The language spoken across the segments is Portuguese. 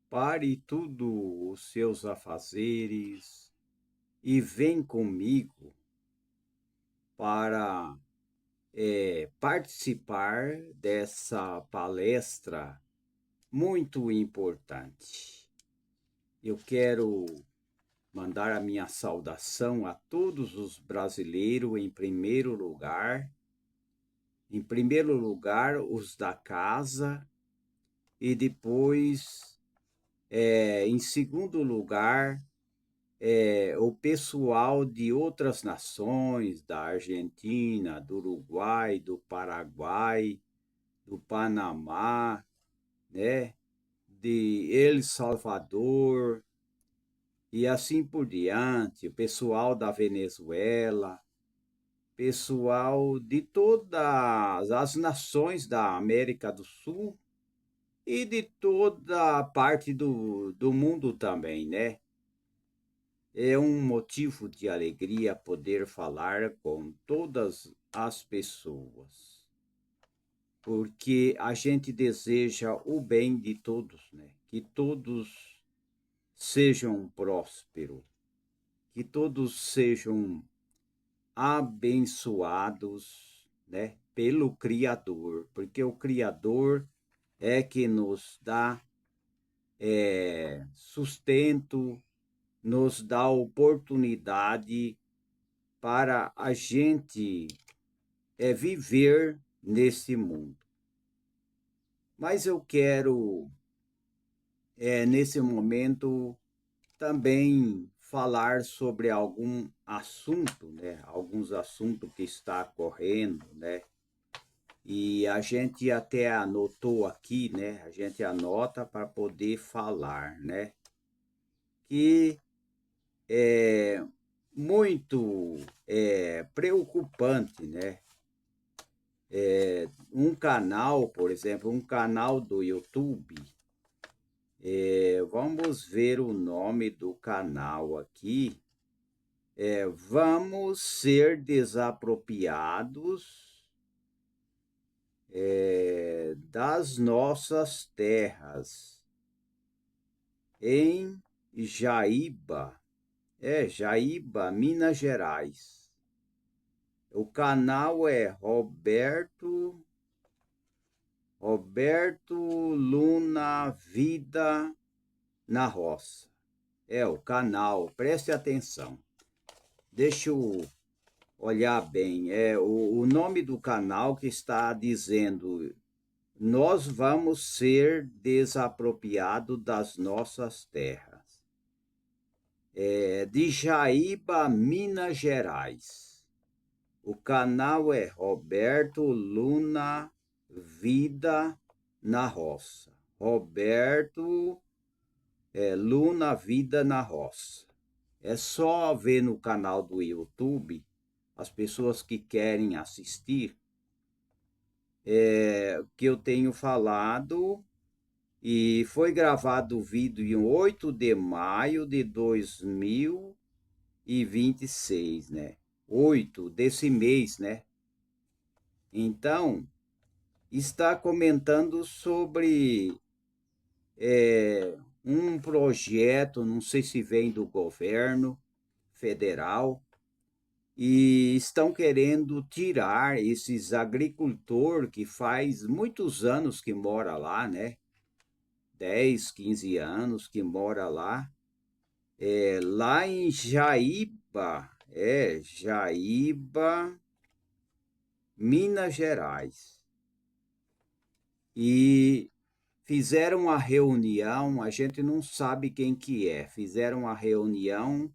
Pare tudo os seus afazeres e vem comigo para participar dessa palestra muito importante. Eu quero mandar a minha saudação a todos os brasileiros em primeiro lugar os da casa e depois, em segundo lugar, o pessoal de outras nações, da Argentina, do Uruguai, do Paraguai, do Panamá, né? De El Salvador e assim por diante, o pessoal da Venezuela, pessoal de todas as nações da América do Sul e de toda a parte do mundo também, né? É um motivo de alegria poder falar com todas as pessoas, porque a gente deseja o bem de todos, né? Que todos sejam prósperos, que todos sejam abençoados, né? Pelo Criador, porque o Criador é que nos dá sustento, nos dá oportunidade para a gente viver nesse mundo. Mas eu quero, nesse momento, também falar sobre algum assunto, né? Alguns assuntos que está correndo, né? E a gente até anotou aqui, né? A gente anota para poder falar, né? Que é muito preocupante, né? Um canal, por exemplo, um canal do YouTube. Vamos ver o nome do canal aqui. Vamos ser desapropriados das nossas terras em Jaíba, Jaíba, Minas Gerais. O canal é Roberto Luna Vida na Roça. É o canal, preste atenção. Deixa eu olhar bem. O nome do canal que está dizendo: nós vamos ser desapropriados das nossas terras. De Jaíba, Minas Gerais. O canal é Roberto Luna Vida na Roça. Roberto Luna Vida na Roça. É só ver no canal do YouTube, as pessoas que querem assistir, que eu tenho falado, e foi gravado o vídeo em 8 de maio de 2026, né? 8 desse mês, né? Então, está comentando sobre um projeto, não sei se vem do governo federal, e estão querendo tirar esses agricultores que faz muitos anos que mora lá, né? 10, 15 anos que mora lá, lá em Jaíba, Jaíba, Minas Gerais. E fizeram uma reunião, a gente não sabe quem que é, fizeram uma reunião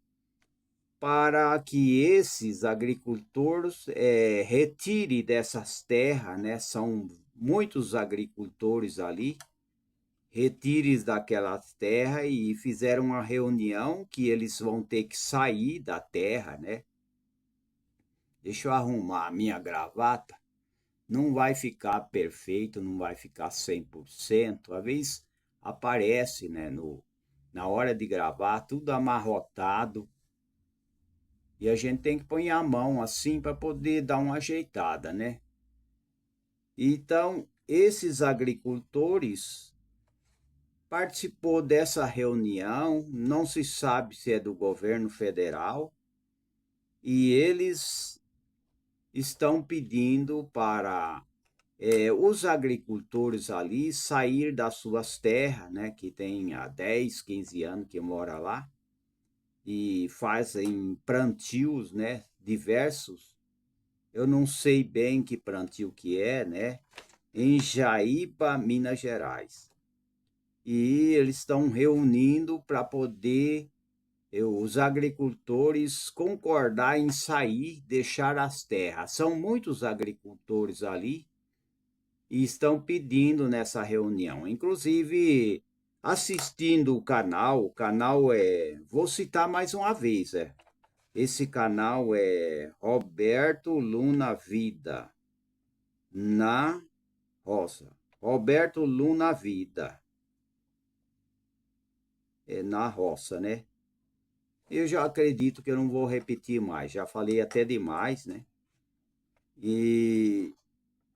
para que esses agricultores retirem dessas terras, né? São muitos agricultores ali, retirem daquelas terras e fizeram uma reunião que eles vão ter que sair da terra, né? Deixa eu arrumar a minha gravata. Não vai ficar perfeito, não vai ficar 100%. Às vezes aparece, né, na hora de gravar, tudo amarrotado. E a gente tem que pôr a mão assim para poder dar uma ajeitada, né? Então, esses agricultores participou dessa reunião, não se sabe se é do governo federal, e eles estão pedindo para os agricultores ali sair das suas terras, né, que tem há 10, 15 anos que mora lá, e fazem plantios, né, diversos. Eu não sei bem que plantio que é, né, em Jaíba, Minas Gerais. E eles estão reunindo para poder os agricultores concordar em sair, deixar as terras. São muitos agricultores ali e estão pedindo nessa reunião. Inclusive, assistindo o canal vou citar mais uma vez, esse canal é Roberto Luna Vida, na roça. Roberto Luna Vida, na roça, né? Eu já acredito que eu não vou repetir mais, já falei até demais, né? E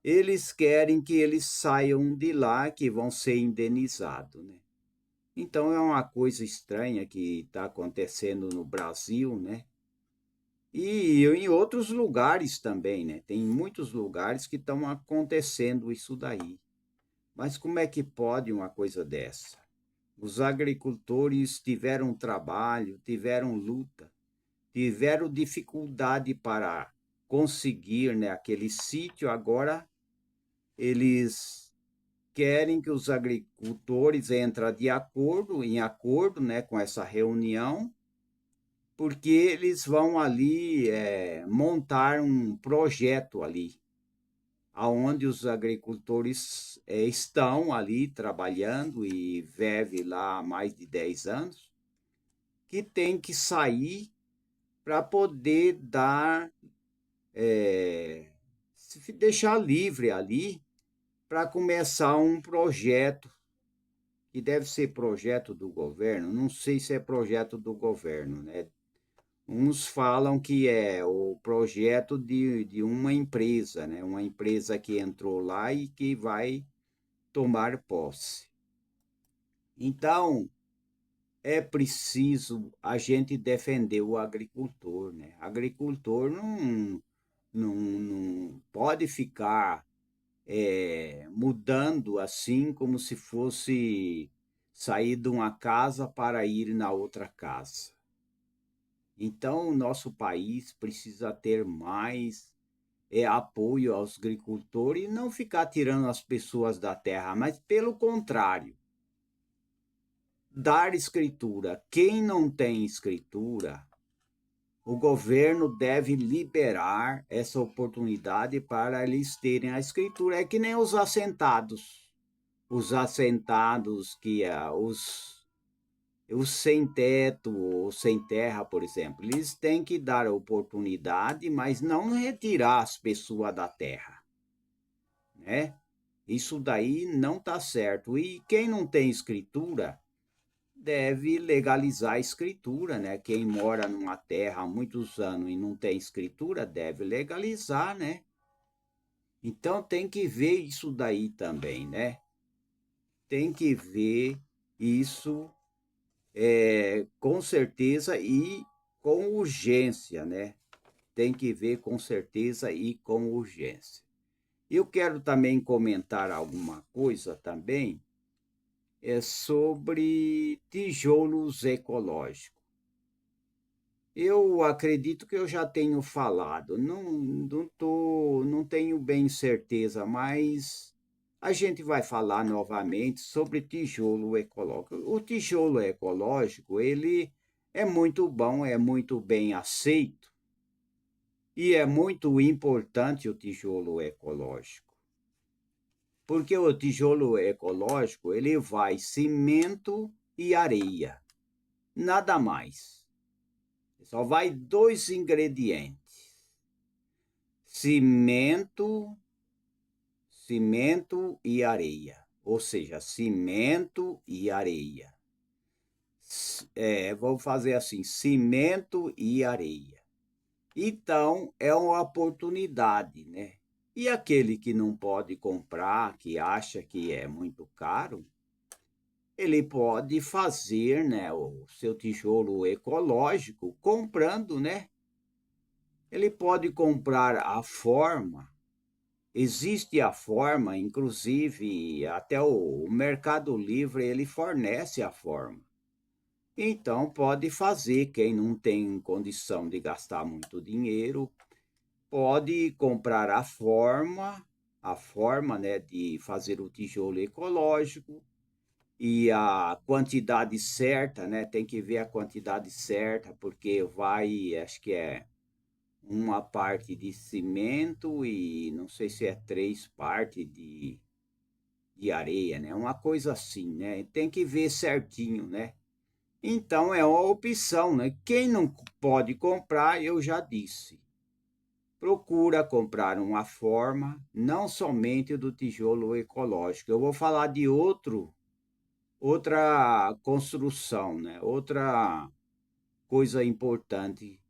eles querem que eles saiam de lá, que vão ser indenizados, né? Então é uma coisa estranha que está acontecendo no Brasil, né? E em outros lugares também, né? Tem muitos lugares que estão acontecendo isso daí. Mas como é que pode uma coisa dessa? Os agricultores tiveram trabalho, tiveram luta, tiveram dificuldade para conseguir, né, aquele sítio. Agora eles querem que os agricultores entrem em acordo, né, com essa reunião, porque eles vão ali montar um projeto ali, aonde os agricultores estão ali trabalhando e vivem lá há mais de 10 anos, que tem que sair para poder dar, se deixar livre ali para começar um projeto, que deve ser projeto do governo, não sei se é projeto do governo, né? Uns falam que é o projeto de uma empresa, né? Uma empresa que entrou lá e que vai tomar posse. Então, é preciso a gente defender o agricultor, né? Agricultor não pode ficar mudando assim como se fosse sair de uma casa para ir na outra casa. Então, o nosso país precisa ter mais apoio aos agricultores e não ficar tirando as pessoas da terra, mas pelo contrário, dar escritura. Quem não tem escritura, o governo deve liberar essa oportunidade para eles terem a escritura. É que nem os assentados. Os assentados que os sem teto ou sem terra, por exemplo, eles têm que dar a oportunidade, mas não retirar as pessoas da terra, né? Isso daí não está certo. E quem não tem escritura deve legalizar a escritura, né? Quem mora numa terra há muitos anos e não tem escritura deve legalizar, né? Então tem que ver isso daí também, né? Tem que ver isso com certeza e com urgência, né? Tem que ver com certeza e com urgência. Eu quero também comentar alguma coisa também sobre tijolos ecológicos. Eu acredito que eu já tenho falado, não tenho bem certeza, mas a gente vai falar novamente sobre tijolo ecológico. O tijolo ecológico, ele é muito bom, é muito bem aceito e é muito importante o tijolo ecológico. Porque o tijolo ecológico, ele vai cimento e areia, nada mais. Só vai dois ingredientes: cimento, cimento e areia. Ou seja, cimento e areia. Vou fazer assim, cimento e areia. Então, é uma oportunidade, né? E aquele que não pode comprar, que acha que é muito caro, ele pode fazer, né, o seu tijolo ecológico comprando, né? Ele pode comprar a forma. Existe a forma, inclusive até o Mercado Livre ele fornece a forma. Então pode fazer, quem não tem condição de gastar muito dinheiro, pode comprar a forma, né, de fazer o tijolo ecológico e a quantidade certa, né? Tem que ver a quantidade certa, porque vai, acho que é uma parte de cimento e não sei se é 3 partes de areia, né? Uma coisa assim, né? Tem que ver certinho, né? Então é uma opção, né? Quem não pode comprar, eu já disse. Procura comprar uma forma, não somente do tijolo ecológico. Eu vou falar de outra construção, né? Outra coisa importante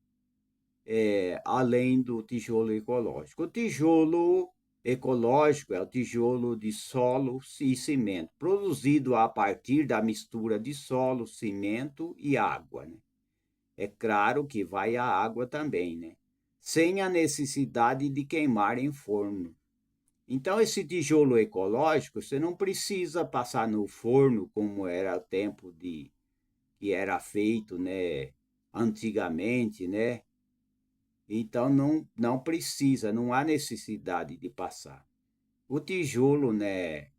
além do tijolo ecológico. O tijolo ecológico é o tijolo de solo e cimento, produzido a partir da mistura de solo, cimento e água, né? É claro que vai a água também, né? Sem a necessidade de queimar em forno. Então, esse tijolo ecológico, você não precisa passar no forno como era o tempo de que era feito, né, antigamente, né? Então não precisa, não há necessidade de passar. O tijolo, né,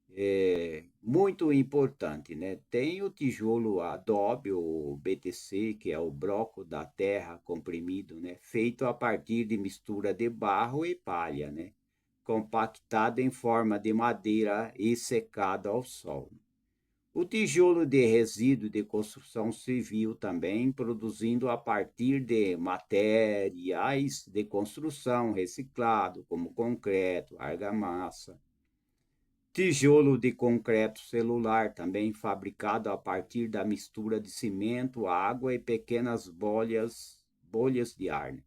é muito importante, né? Tem o tijolo adobe, o BTC, que é o broco da terra comprimido, né, feito a partir de mistura de barro e palha, né, compactado em forma de madeira e secado ao sol. O tijolo de resíduo de construção civil também, produzindo a partir de materiais de construção reciclado, como concreto, argamassa. Tijolo de concreto celular, também fabricado a partir da mistura de cimento, água e pequenas bolhas de ar, né,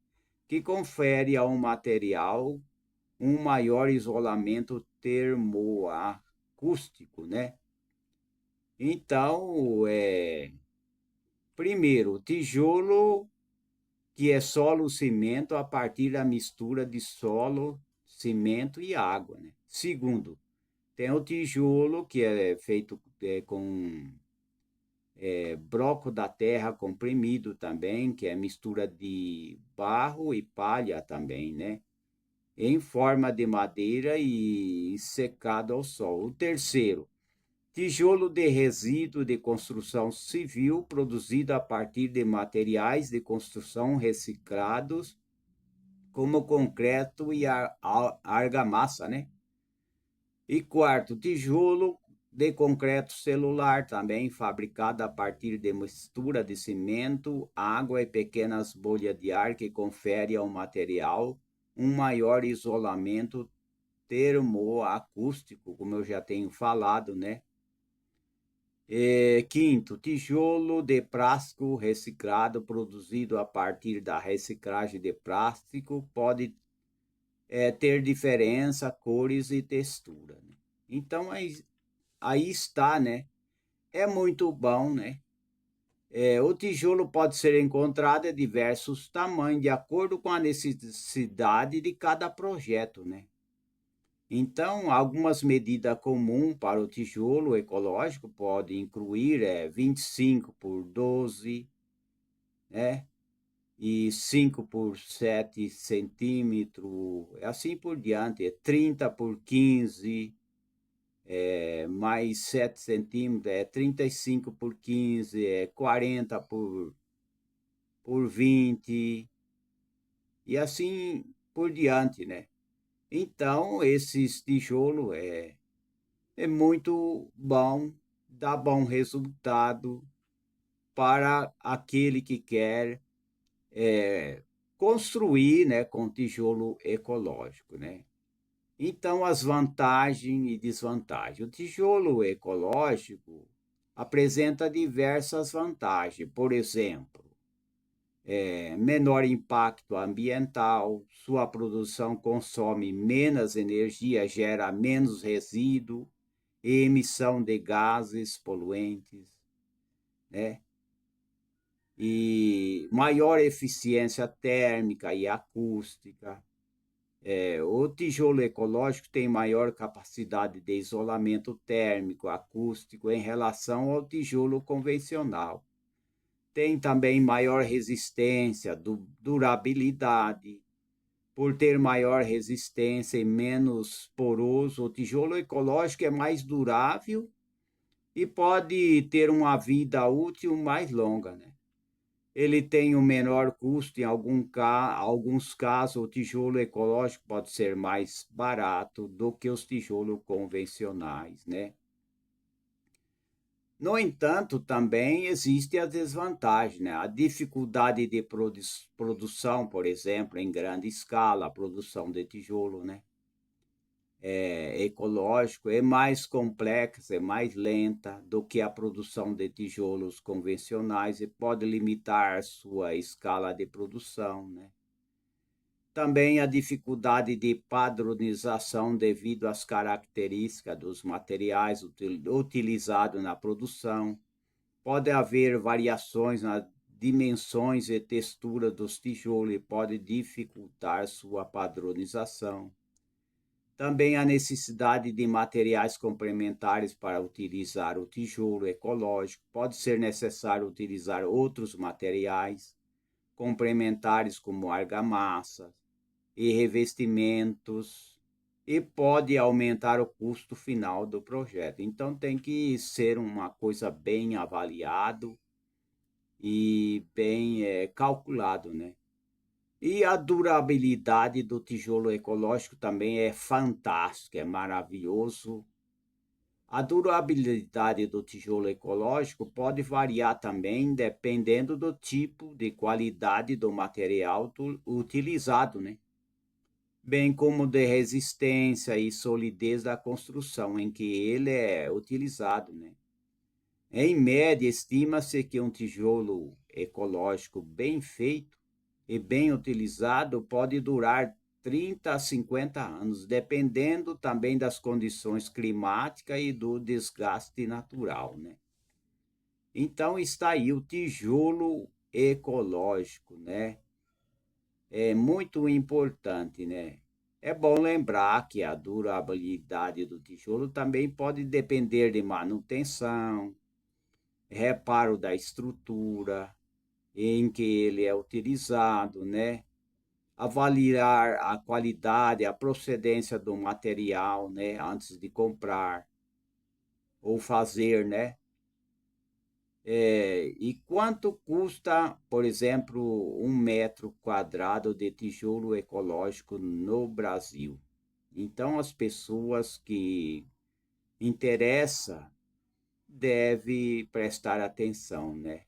que confere ao material um maior isolamento termoacústico, né? Então, primeiro, tijolo que é solo cimento a partir da mistura de solo, cimento e água, né? Segundo, tem o tijolo que é feito com broco da terra comprimido também, que é mistura de barro e palha também, né? Em forma de madeira e secado ao sol. O terceiro, tijolo de resíduo de construção civil produzido a partir de materiais de construção reciclados, como concreto e argamassa, né? E quarto, tijolo de concreto celular, também fabricado a partir de mistura de cimento, água e pequenas bolhas de ar que confere ao material um maior isolamento termoacústico, como eu já tenho falado, né? Quinto, tijolo de plástico reciclado produzido a partir da reciclagem de plástico pode ter diferença, cores e textura, né? Então aí está, né? É muito bom, né? O tijolo pode ser encontrado em diversos tamanhos, de acordo com a necessidade de cada projeto, né? Então, algumas medidas comuns para o tijolo ecológico podem incluir 25 por 12, né? E 5 por 7 centímetros, assim por diante, 30 por 15, mais 7 centímetros, 35 por 15, 40 por 20, e assim por diante, né? Então, esses tijolos é muito bom, dá bom resultado para aquele que quer construir, né, com tijolo ecológico, né? Então, as vantagens e desvantagens. O tijolo ecológico apresenta diversas vantagens. Por exemplo, menor impacto ambiental, sua produção consome menos energia, gera menos resíduo e emissão de gases poluentes, né? E maior eficiência térmica e acústica. O tijolo ecológico tem maior capacidade de isolamento térmico, acústico em relação ao tijolo convencional. Tem também maior resistência, durabilidade. Por ter maior resistência e menos poroso, o tijolo ecológico é mais durável e pode ter uma vida útil mais longa, né? Ele tem um menor custo, em alguns casos o tijolo ecológico pode ser mais barato do que os tijolos convencionais, né? No entanto, também existe a desvantagem, né? A dificuldade de produção, por exemplo, em grande escala, a produção de tijolo, né? Ecológico é mais complexa, é mais lenta do que a produção de tijolos convencionais e pode limitar sua escala de produção, né? Também a dificuldade de padronização devido às características dos materiais utilizados na produção. Pode haver variações nas dimensões e textura dos tijolos e pode dificultar sua padronização. Também a necessidade de materiais complementares para utilizar o tijolo ecológico. Pode ser necessário utilizar outros materiais complementares como argamassa e revestimentos e pode aumentar o custo final do projeto. Então tem que ser uma coisa bem avaliado e bem calculado, né? E a durabilidade do tijolo ecológico também é fantástica, é maravilhoso. A durabilidade do tijolo ecológico pode variar também dependendo do tipo de qualidade do material utilizado, né? Bem como de resistência e solidez da construção em que ele é utilizado, né? Em média, estima-se que um tijolo ecológico bem feito e bem utilizado pode durar 30 a 50 anos, dependendo também das condições climáticas e do desgaste natural, né? Então está aí o tijolo ecológico, né? É muito importante, né? É bom lembrar que a durabilidade do tijolo também pode depender de manutenção, reparo da estrutura em que ele é utilizado, né? Avaliar a qualidade, a procedência do material, né? Antes de comprar ou fazer, né? E quanto custa, por exemplo, 1 metro quadrado de tijolo ecológico no Brasil? Então, as pessoas que interessam devem prestar atenção, né?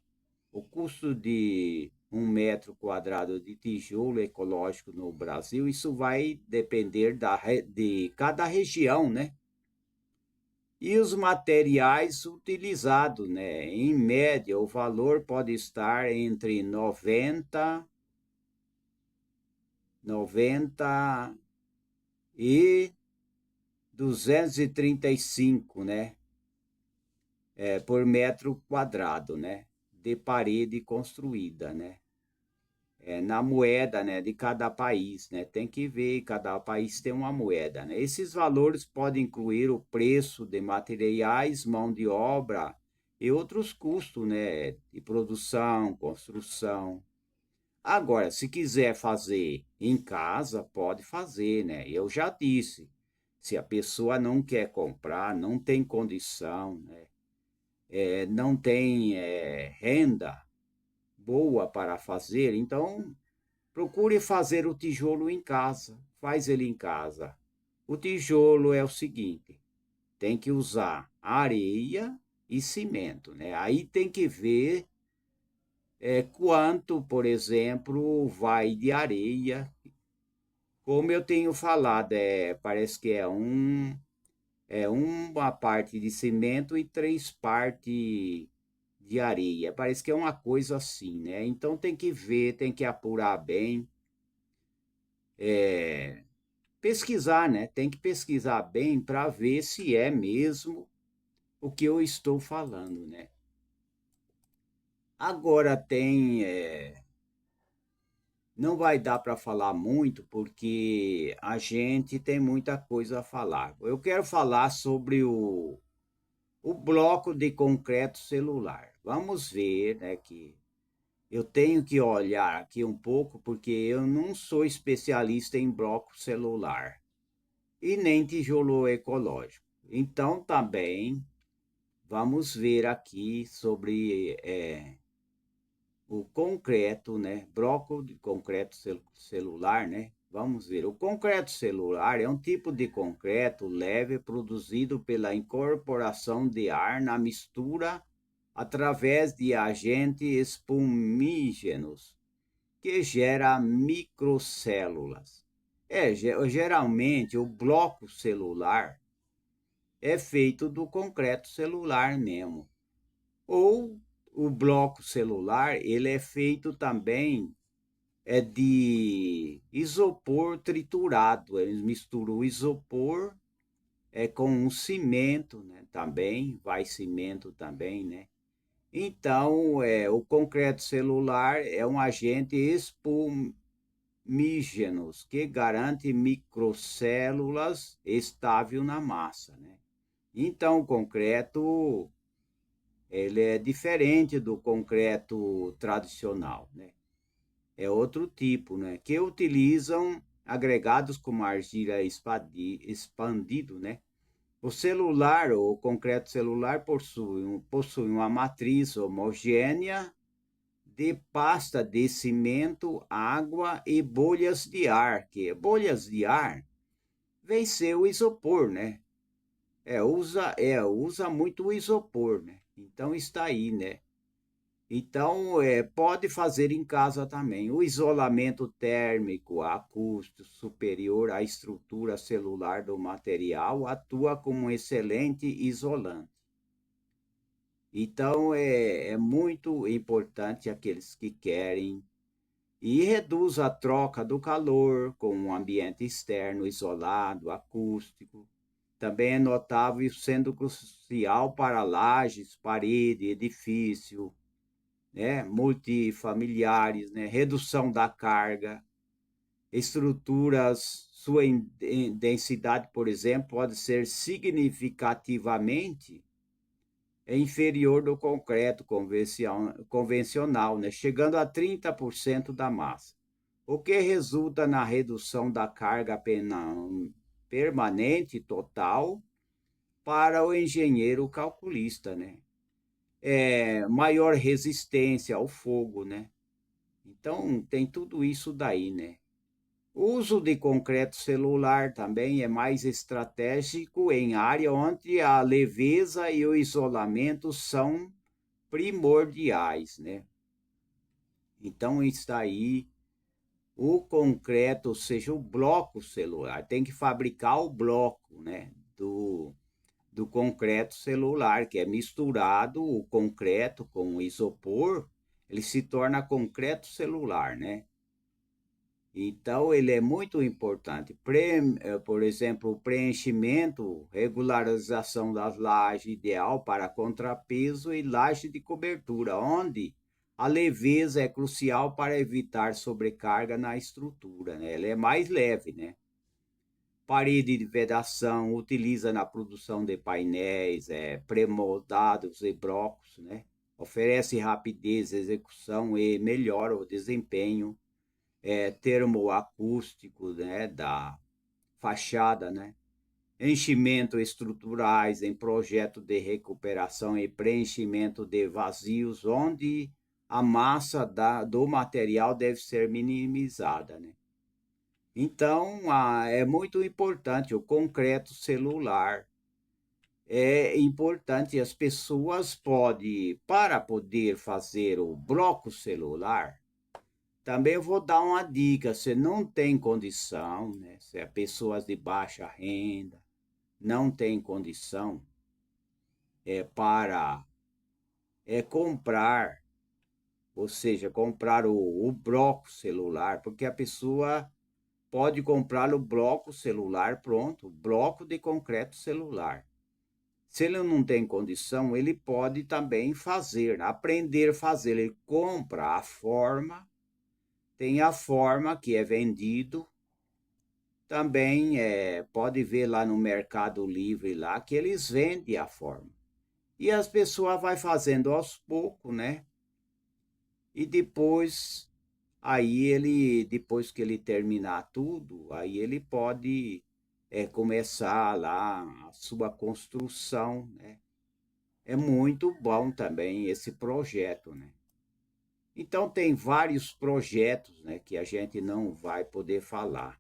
O custo de 1 metro quadrado de tijolo ecológico no Brasil, isso vai depender de cada região, né? E os materiais utilizados, né? Em média, o valor pode estar entre 90 e 235, né? Por metro quadrado, né? De parede construída, né? Na moeda, né, de cada país, né? Tem que ver, cada país tem uma moeda, né? Esses valores podem incluir o preço de materiais, mão de obra e outros custos, né, de produção, construção. Agora, se quiser fazer em casa, pode fazer, né? Eu já disse, se a pessoa não quer comprar, não tem condição, né? Não tem renda boa para fazer, então procure fazer o tijolo em casa. Faz ele em casa. O tijolo é o seguinte: tem que usar areia e cimento, né? Aí tem que ver quanto, por exemplo, vai de areia. Como eu tenho falado, parece que é uma parte de cimento e 3 partes de areia. Parece que é uma coisa assim, né? Então tem que ver, tem que apurar bem. pesquisar, né? Tem que pesquisar bem para ver se é mesmo o que eu estou falando, né? Agora não vai dar para falar muito porque a gente tem muita coisa a falar. Eu quero falar sobre o bloco de concreto celular. Vamos ver, né, que eu tenho que olhar aqui um pouco porque eu não sou especialista em bloco celular e nem tijolo ecológico. Então, também vamos ver aqui sobre o concreto, né? Bloco de concreto celular, né? Vamos ver. O concreto celular é um tipo de concreto leve produzido pela incorporação de ar na mistura através de agentes espumígenos que gera microcélulas. Geralmente o bloco celular é feito do concreto celular mesmo. Ou o bloco celular, ele é feito também de isopor triturado. Eles misturam o isopor com um cimento, né? Também, vai cimento também, né? Então, o concreto celular é um agente espumígenos que garante microcélulas estável na massa, né? Então, o concreto ele é diferente do concreto tradicional, né? É outro tipo, né? Que utilizam agregados como argila expandido, né? O celular, ou o concreto celular, possui uma matriz homogênea de pasta de cimento, água e bolhas de ar, que bolhas de ar vem ser o isopor, né? Usa muito o isopor, né? Então está aí, né? Então, pode fazer em casa também. O isolamento térmico acústico superior à estrutura celular do material atua como um excelente isolante. Então, é muito importante aqueles que querem e reduz a troca do calor com um ambiente externo isolado, acústico. Também é notável sendo crucial para lajes, parede, edifício, né, multifamiliares, né, redução da carga, estruturas, sua densidade, por exemplo, pode ser significativamente inferior do concreto convencional, né, chegando a 30% da massa, o que resulta na redução da carga permanente total para o engenheiro calculista, né? Maior resistência ao fogo, né? Então, tem tudo isso daí, né? O uso de concreto celular também é mais estratégico em área onde a leveza e o isolamento são primordiais, né? Então, está aí o concreto, ou seja, o bloco celular. Tem que fabricar o bloco, né? Do concreto celular, que é misturado o concreto com o isopor, ele se torna concreto celular, né? Então, ele é muito importante. Por exemplo, o preenchimento, regularização das lajes, ideal para contrapeso e laje de cobertura, onde a leveza é crucial para evitar sobrecarga na estrutura, né? Ela é mais leve, né? Parede de vedação, utiliza na produção de painéis, pré-moldados e blocos, né? Oferece rapidez, execução e melhora o desempenho termoacústico, né, da fachada, né? Enchimento estruturais em projeto de recuperação e preenchimento de vazios, onde a massa do material deve ser minimizada, né? Então, é muito importante o concreto celular. É importante, as pessoas podem, para poder fazer o bloco celular, também vou dar uma dica, se não tem condição, né? Se é pessoas de baixa renda, não tem condição para comprar, ou seja, comprar o bloco celular, porque a pessoa pode comprar o bloco celular pronto, bloco de concreto celular. Se ele não tem condição, ele pode também fazer, aprender a fazer. Ele compra a forma, tem a forma que é vendido. Também pode ver lá no Mercado Livre lá que eles vendem a forma. E as pessoas vai fazendo aos poucos, né? E depois, depois que ele terminar tudo, aí ele pode começar lá a sua construção, né? É muito bom também esse projeto, né? Então tem vários projetos, né, que a gente não vai poder falar.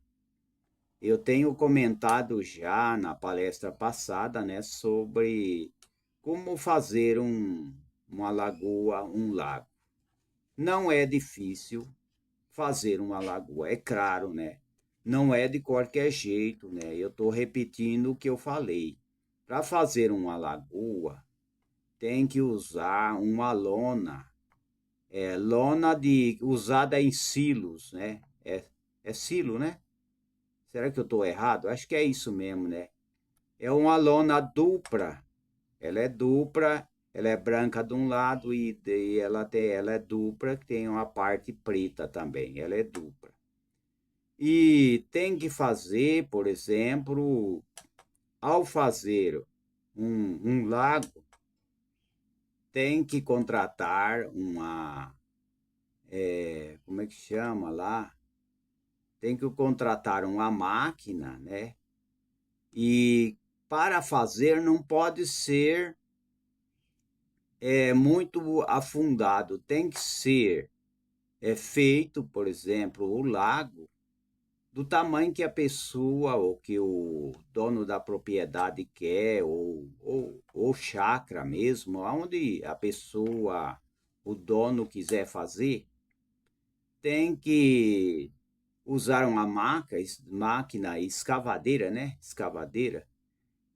Eu tenho comentado já na palestra passada, né, sobre como fazer uma lagoa, um lago. Não é difícil fazer uma lagoa, é claro, né? Não é de qualquer jeito, né? Eu estou repetindo o que eu falei. Para fazer uma lagoa, tem que usar uma lona, lona usada em silos, né? É silo, né? Será que eu estou errado? Acho que é isso mesmo, né? É uma lona dupla. Ela é dupla, ela é branca de um lado e ela é dupla, que tem uma parte preta também. Ela é dupla. E tem que fazer, por exemplo, ao fazer um lago, tem que contratar como é que chama lá? Tem que contratar uma máquina, né? E para fazer não pode ser muito afundado, tem que ser feito, por exemplo, o lago do tamanho que a pessoa ou que o dono da propriedade quer, ou chácara mesmo, onde a pessoa, o dono quiser fazer, tem que usar uma máquina escavadeira, né? Escavadeira,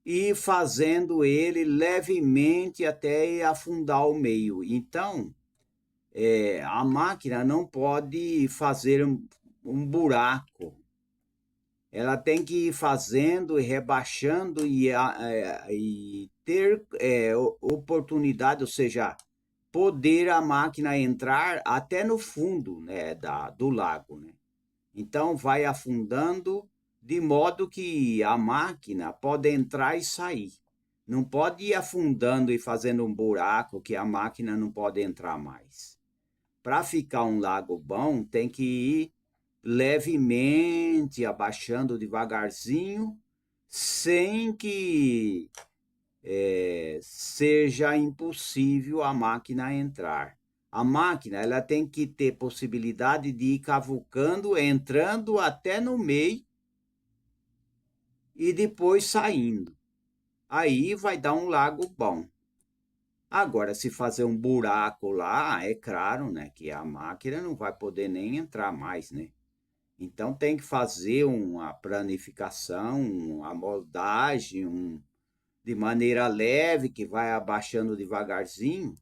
e fazendo ele levemente até afundar o meio. Então, a máquina não pode fazer um buraco. Ela tem que ir fazendo e rebaixando e ter oportunidade, ou seja, poder a máquina entrar até no fundo, né, do lago, né? Então vai afundando de modo que a máquina pode entrar e sair. Não pode ir afundando e fazendo um buraco que a máquina não pode entrar mais. Para ficar um lago bom, tem que ir levemente abaixando devagarzinho, sem que seja impossível a máquina entrar. A máquina ela tem que ter possibilidade de ir cavucando, entrando até no meio e depois saindo. Aí vai dar um lago bom. Agora, se fazer um buraco lá, é claro, né, que a máquina não vai poder nem entrar mais, né? Então tem que fazer uma planificação, uma moldagem, de maneira leve, que vai abaixando devagarzinho,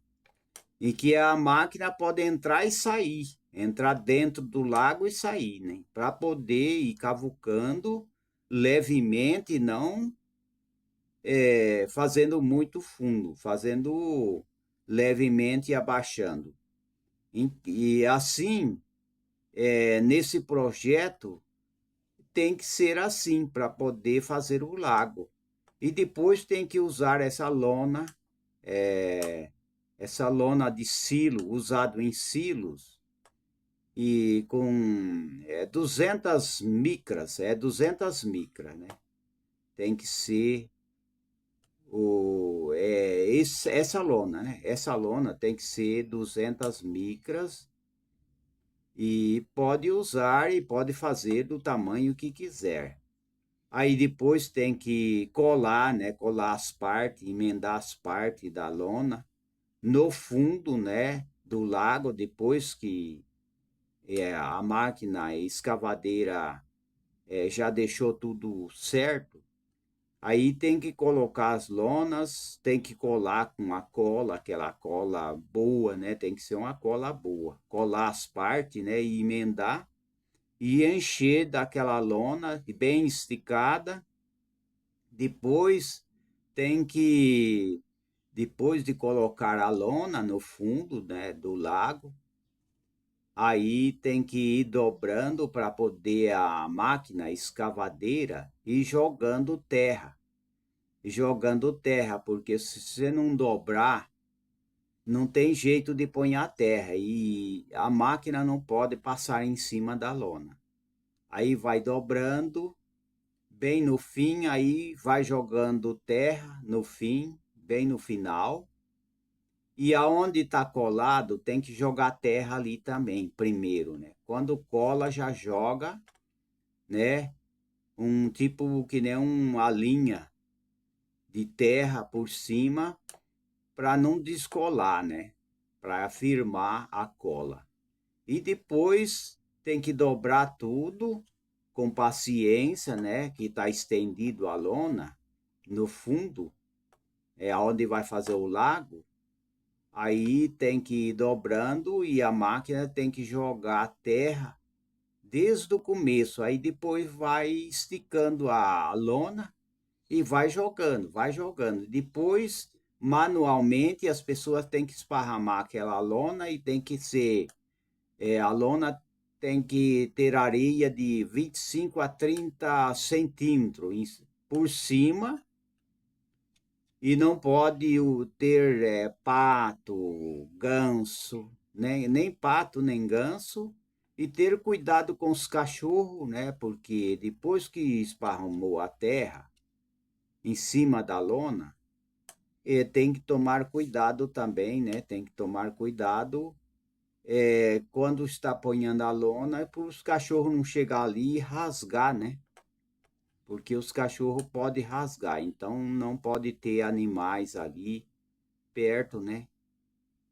e que a máquina pode entrar e sair, entrar dentro do lago e sair, né? Para poder ir cavucando levemente, e não fazendo muito fundo, fazendo levemente e abaixando. E assim, nesse projeto, tem que ser assim para poder fazer o lago. E depois tem que usar é, essa lona de silo, usado em silos, e com 200 micras, 200 micras, né? Tem que ser essa lona, né? Essa lona tem que ser 200 micras e pode usar e pode fazer do tamanho que quiser. Aí depois tem que colar, né? Colar as partes, emendar as partes da lona no fundo, né? Do lago, depois que a máquina escavadeira já deixou tudo certo. Aí tem que colocar as lonas, tem que colar com a cola, aquela cola boa, né? Tem que ser uma cola boa. Colar as partes, né? E emendar. e encher daquela lona bem esticada. Depois tem que, depois de colocar a lona no fundo, né, do lago, aí tem que ir dobrando para poder a máquina escavadeira ir jogando terra, porque se você não dobrar, não tem jeito de pôr a terra e a máquina não pode passar em cima da lona. Aí vai dobrando, bem no fim, aí vai jogando terra no fim, bem no final. E aonde está colado, tem que jogar terra ali também, primeiro, né? Quando cola, já joga, né? Um tipo que nem uma linha de terra por cima para não descolar, né? Para firmar a cola. E depois tem que dobrar tudo com paciência, né? Que está estendido a lona no fundo, é onde vai fazer o lago. Aí tem que ir dobrando e a máquina tem que jogar a terra desde o começo. Aí depois vai esticando a lona e vai jogando, vai jogando. Depois, manualmente, as pessoas têm que esparramar aquela lona e tem que ser. A lona tem que ter areia de 25 a 30 centímetros por cima e não pode ter pato, ganso, né? Nem pato, nem ganso. E ter cuidado com os cachorros, né? Porque depois que esparramou a terra em cima da lona, tem que tomar cuidado também, né? Tem que tomar cuidado quando está ponhando a lona para os cachorros não chegar ali e rasgar, né? Porque os cachorros podem rasgar, então não pode ter animais ali perto, né?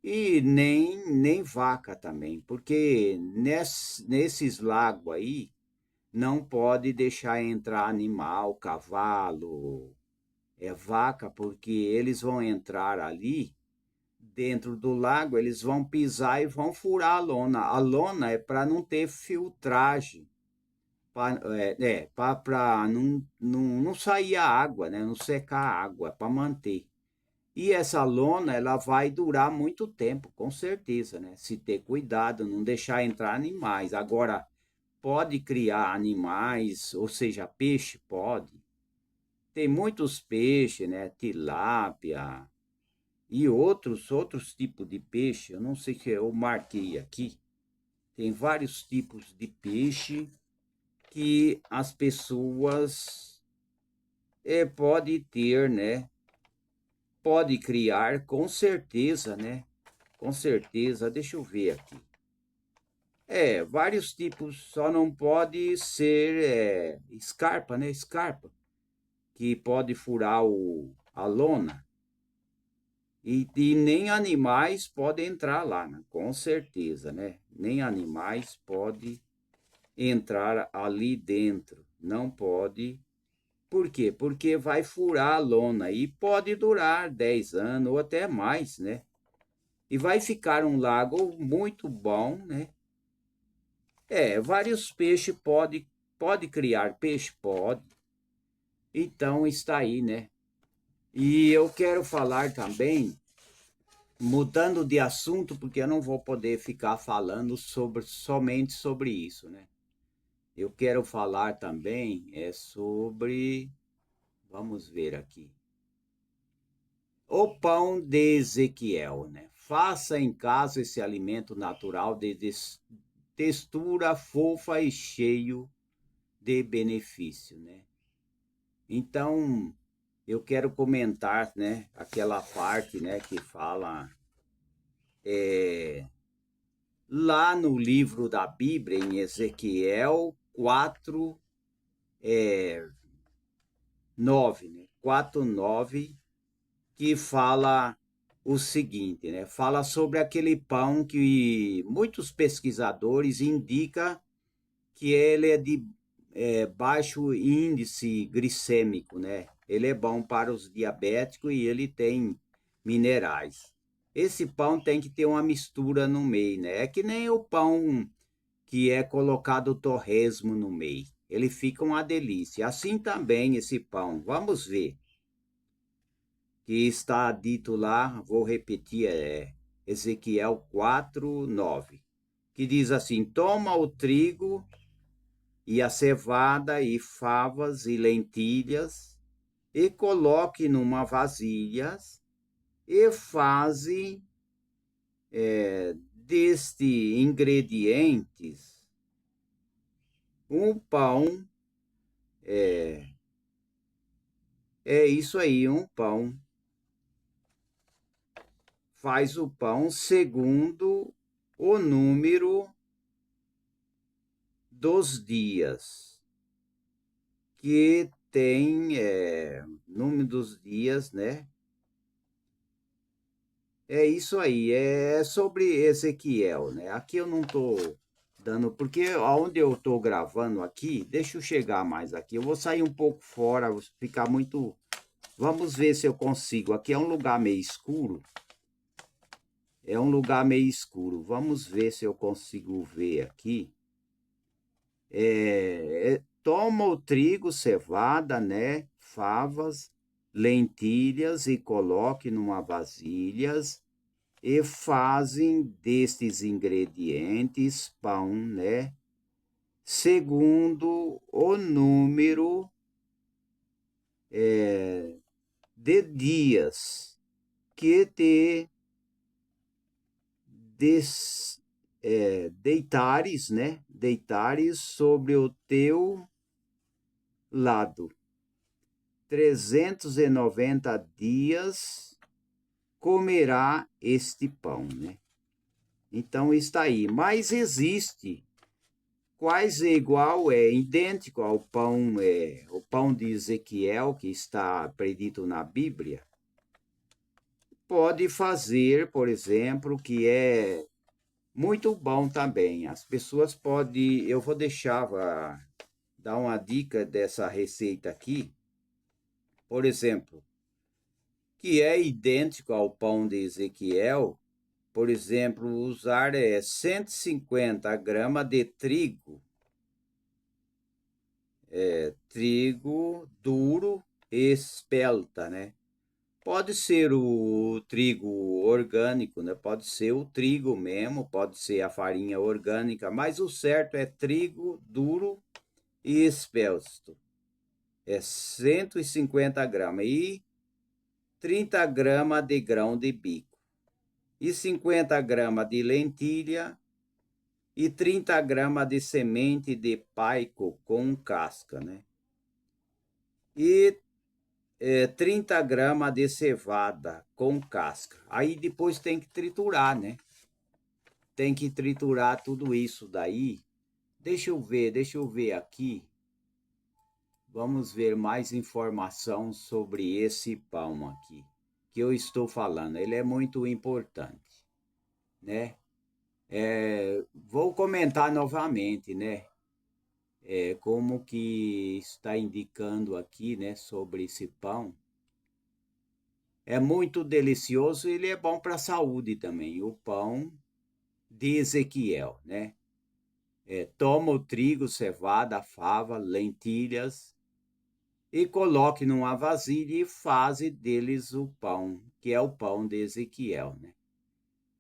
E nem vaca também, porque nesses lagos aí não pode deixar entrar animal, cavalo, vaca, porque eles vão entrar ali dentro do lago, eles vão pisar e vão furar a lona. A lona é para não ter filtragem, para não sair a água, né? Não secar a água, para manter. E essa lona, ela vai durar muito tempo, com certeza, né? Se ter cuidado, não deixar entrar animais. Agora, pode criar animais, ou seja, peixe pode. Tem muitos peixes, né? Tilápia e outros tipos de peixe. Eu não sei se eu marquei aqui. Tem vários tipos de peixe que as pessoas podem ter, né? Pode criar, com certeza, né? Com certeza. Deixa eu ver aqui. Vários tipos, só não pode ser escarpa, né? Escarpa, que pode furar a lona. E nem animais podem entrar lá, né? Com certeza, né? Nem animais podem entrar ali dentro. Não pode. Por quê? Porque vai furar a lona e pode durar 10 anos ou até mais, né? E vai ficar um lago muito bom, né? Vários peixes pode criar peixe, pode. Então está aí, né? E eu quero falar também, mudando de assunto, porque eu não vou poder ficar falando somente sobre isso, né? Eu quero falar também sobre, vamos ver aqui, o pão de Ezequiel, né? Faça em casa esse alimento natural de textura fofa e cheio de benefício, né? Então, eu quero comentar, né, aquela parte, né, que fala lá no livro da Bíblia, em Ezequiel 4, 9, né? 4, 9, que fala o seguinte, né? Fala sobre aquele pão que muitos pesquisadores indicam que ele é de baixo índice glicêmico, né? Ele é bom para os diabéticos e ele tem minerais. Esse pão tem que ter uma mistura no meio, né? É que nem o pão que é colocado torresmo no meio. Ele fica uma delícia. Assim também esse pão. Vamos ver. Que está dito lá, vou repetir, Ezequiel 4:9, que diz assim: toma o trigo e a cevada e favas e lentilhas e coloque numa vasilha e faze deste ingredientes um pão, é isso aí, um pão. Faz o pão segundo o número dos dias, que tem número dos dias, né? É isso aí, é sobre Ezequiel, né? Aqui eu não estou dando, porque aonde eu estou gravando aqui, deixa eu chegar mais aqui, eu vou sair um pouco fora, vou ficar muito. Vamos ver se eu consigo. Aqui é um lugar meio escuro. É um lugar meio escuro. Vamos ver se eu consigo ver aqui. Toma o trigo, cevada, né? Favas, lentilhas e coloque numa vasilhas e fazem destes ingredientes pão, né? Segundo o número de dias que te deitares, né? Deitares sobre o teu lado. 390 dias comerá este pão, né? Então está aí. Mas existe quase igual, idêntico ao pão, o pão de Ezequiel, que está predito na Bíblia. Pode fazer, por exemplo, que é muito bom também. As pessoas podem. Eu vou dar uma dica dessa receita aqui. Por exemplo, que é idêntico ao pão de Ezequiel, por exemplo, usar 150 gramas de trigo, trigo duro e espelta, né? Pode ser o trigo orgânico, né? Pode ser o trigo mesmo, pode ser a farinha orgânica, mas o certo é trigo duro e espelto. É 150 gramas. E 30 gramas de grão de bico. E 50 gramas de lentilha. E 30 gramas de semente de paico com casca, né? E 30 gramas de cevada com casca. Aí depois tem que triturar, né? Tem que triturar tudo isso daí. Deixa eu ver aqui. Vamos ver mais informação sobre esse pão aqui que eu estou falando. Ele é muito importante, né? Vou comentar novamente, né? Como que está indicando aqui, né, sobre esse pão. É muito delicioso e ele é bom para a saúde também. O pão de Ezequiel, né? Toma o trigo, cevada, fava, lentilhas e coloque numa vasilha e faze deles o pão, que é o pão de Ezequiel, né?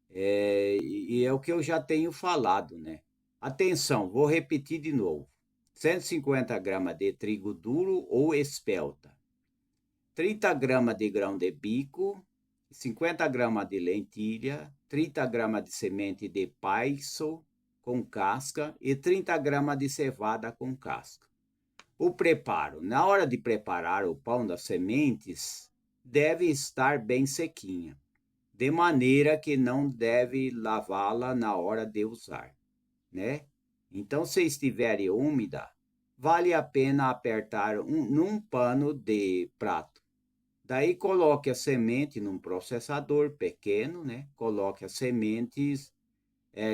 E é o que eu já tenho falado, né? Atenção, vou repetir de novo. 150 gramas de trigo duro ou espelta, 30 gramas de grão de bico, 50 gramas de lentilha, 30 gramas de semente de paiso com casca e 30 gramas de cevada com casca. O preparo. Na hora de preparar o pão das sementes, deve estar bem sequinha, de maneira que não deve lavá-la na hora de usar, né? Então, se estiver úmida, vale a pena apertar num pano de prato. Daí coloque a semente num processador pequeno, né? Coloque as sementes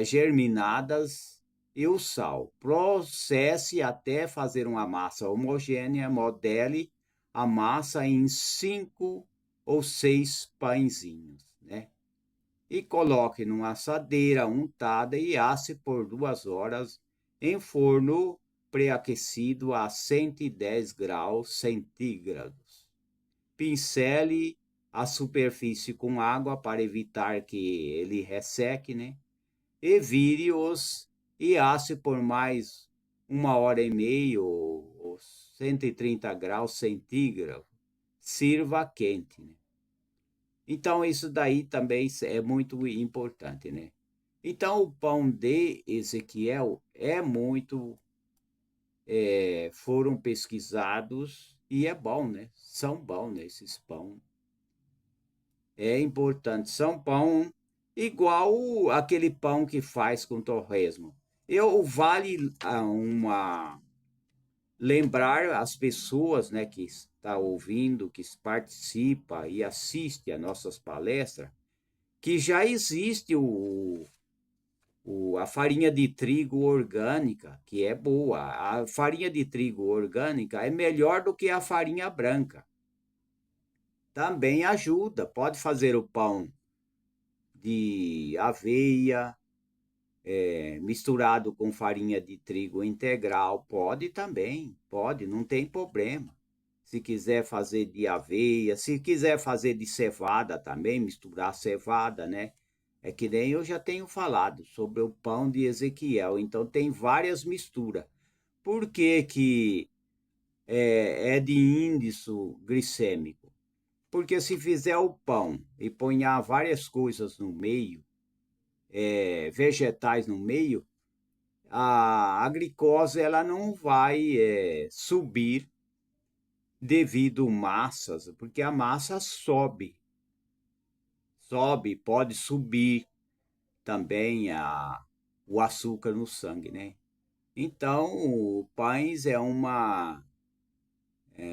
germinadas e o sal. Processe até fazer uma massa homogênea, modele a massa em 5 ou 6 pãezinhos, né? E coloque numa assadeira untada e asse por 2 horas em forno pré-aquecido a 110 graus centígrados. Pincele a superfície com água para evitar que ele resseque, né? E vire-os e asse por mais 1 hora e meia ou 130 graus centígrados. Sirva quente, né? Então, isso daí também é muito importante, né? Então, o pão de Ezequiel é muito, foram pesquisados e é bom, né? São bons, né, esses pão. É importante, são pão igual aquele pão que faz com torresmo. Vale lembrar as pessoas, né, que está ouvindo, que participa e assiste a nossas palestras, que já existe a farinha de trigo orgânica, que é boa. A farinha de trigo orgânica é melhor do que a farinha branca. Também ajuda. Pode fazer o pão de aveia, misturado com farinha de trigo integral. Pode também, pode, não tem problema. Se quiser fazer de aveia, se quiser fazer de cevada também, misturar cevada, né? É que nem eu já tenho falado sobre o pão de Ezequiel. Então tem várias misturas. Por que que é de índice glicêmico? Porque se fizer o pão e ponhar várias coisas no meio, vegetais no meio, a glicose ela não vai subir devido massas, porque a massa sobe, pode subir também o açúcar no sangue, né? Então, pães